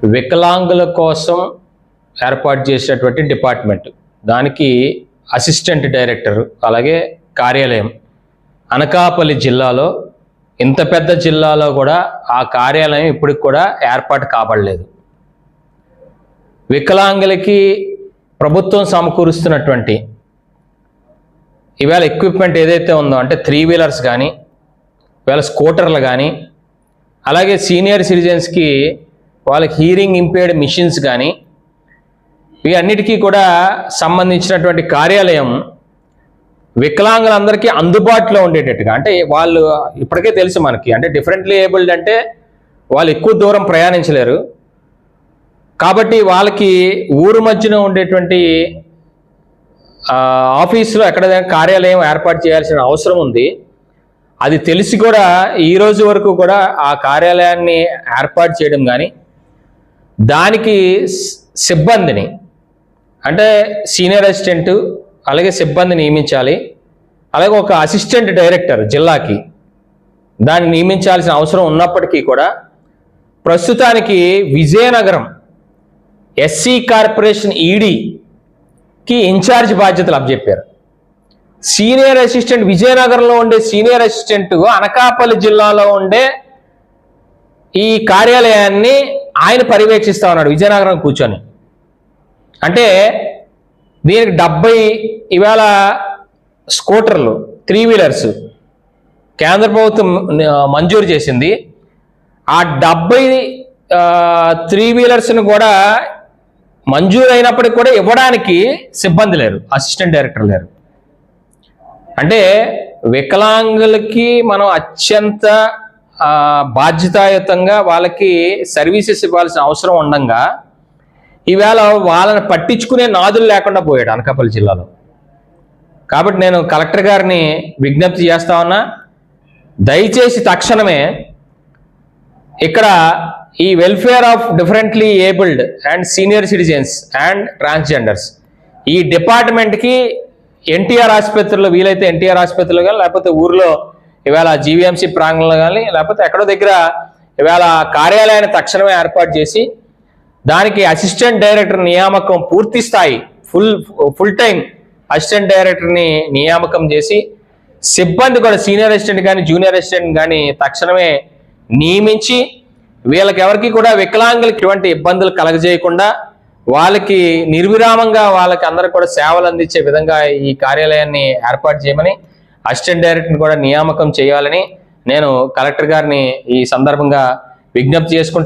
వికలాంగుల కోసం ఏర్పాటు చేసేటువంటి డిపార్ట్మెంట్, దానికి అసిస్టెంట్ డైరెక్టర్, అలాగే కార్యాలయం అనకాపల్లి జిల్లాలో, ఇంత పెద్ద జిల్లాలో కూడా ఆ కార్యాలయం ఇప్పటికి కూడా ఏర్పాటు కాబడలేదు. వికలాంగులకి ప్రభుత్వం సమకూరుస్తున్నటువంటి ఇవాళ ఎక్విప్మెంట్ ఏదైతే ఉందో, అంటే 3 వీలర్స్ కానీ, ఇవాళ స్కూటర్లు కానీ, అలాగే సీనియర్ సిటిజన్స్కి వాళ్ళకి హీరింగ్ ఇంపేర్డ్ మిషన్స్ కానీ, వీటన్నిటికీ కూడా సంబంధించినటువంటి కార్యాలయం వికలాంగులందరికీ అందుబాటులో ఉండేటట్టుగా, అంటే వాళ్ళు ఇప్పటికే తెలుసు మనకి, అంటే డిఫరెంట్లీ ఏబుల్డ్ అంటే వాళ్ళు ఎక్కువ దూరం ప్రయాణించలేరు కాబట్టి వాళ్ళకి ఊరు మధ్యన ఉండేటువంటి ఆఫీసులో ఎక్కడైనా కార్యాలయం ఏర్పాటు చేయాల్సిన అవసరం ఉంది. అది తెలిసి కూడా ఈ రోజు వరకు కూడా ఆ కార్యాలయాన్ని ఏర్పాటు చేయడం కానీ, దానికి సిబ్బందిని, అంటే సీనియర్ అసిస్టెంట్ అలాగే సిబ్బంది నియమించాలి, అలాగే ఒక అసిస్టెంట్ డైరెక్టర్ జిల్లాకి దాన్ని నియమించాల్సిన అవసరం ఉన్నప్పటికీ కూడా ప్రస్తుతానికి విజయనగరం ఎస్సీ కార్పొరేషన్ ఈడీకి ఇన్ఛార్జ్ బాధ్యతలు అప్పచెప్పారు. సీనియర్ అసిస్టెంట్ విజయనగరంలో ఉండే సీనియర్ అసిస్టెంట్ అనకాపల్లి జిల్లాలో ఉండే ఈ కార్యాలయాన్ని ఆయన పర్యవేక్షిస్తా ఉన్నాడు విజయనగరం కూర్చొని. అంటే దీనికి 70 ఇవాళ స్కూటర్లు 3 వీలర్స్ కేంద్ర ప్రభుత్వం మంజూరు చేసింది. ఆ 70 3 వీలర్స్ని కూడా మంజూరు అయినప్పటికీ కూడా ఇవ్వడానికి సిబ్బంది లేరు, అసిస్టెంట్ డైరెక్టర్ లేరు. అంటే వికలాంగులకి మనం అత్యంత బాధ్యతాయుతంగా వాళ్ళకి సర్వీసెస్ ఇవ్వాల్సిన అవసరం ఉండగా ఈవేళ వాళ్ళని పట్టించుకునే నాదులు లేకుండా పోయాడు అనకాపల్లి జిల్లాలో. కాబట్టి నేను కలెక్టర్ గారిని విజ్ఞప్తి చేస్తా ఉన్నా, దయచేసి తక్షణమే ఇక్కడ ఈ welfare of differently abled and senior citizens and transgenders ఈ డిపార్ట్మెంట్కి ఎన్టీఆర్ ఆసుపత్రిలో, వీలైతే ఎన్టీఆర్ ఆసుపత్రిలో కానీ, లేకపోతే ఊర్లో ఇవాళ జీవీఎంసీ ప్రాంగణంలో కానీ, లేకపోతే ఎక్కడో దగ్గర ఇవాళ కార్యాలయాన్ని తక్షణమే ఏర్పాటు చేసి దానికి అసిస్టెంట్ డైరెక్టర్ నియామకం పూర్తి స్థాయి ఫుల్ టైం అసిస్టెంట్ డైరెక్టర్ని నియామకం చేసి సిబ్బంది కూడా సీనియర్ అసిస్టెంట్ కానీ జూనియర్ అసిస్టెంట్ కానీ తక్షణమే నియమించి వీళ్ళకి ఎవరికి కూడా వికలాంగులకి ఎటువంటి ఇబ్బందులు కలగజేయకుండా వాళ్ళకి నిర్విరామంగా వాళ్ళకి అందరూ కూడా సేవలు అందించే విధంగా ఈ కార్యాలయాన్ని ఏర్పాటు చేయమని, అసిస్టెంట్ డైరెక్టర్ని కూడా నియామకం చేయాలని నేను కలెక్టర్ గారిని ఈ సందర్భంగా విజ్ఞప్తి చేసుకుంటున్నాను.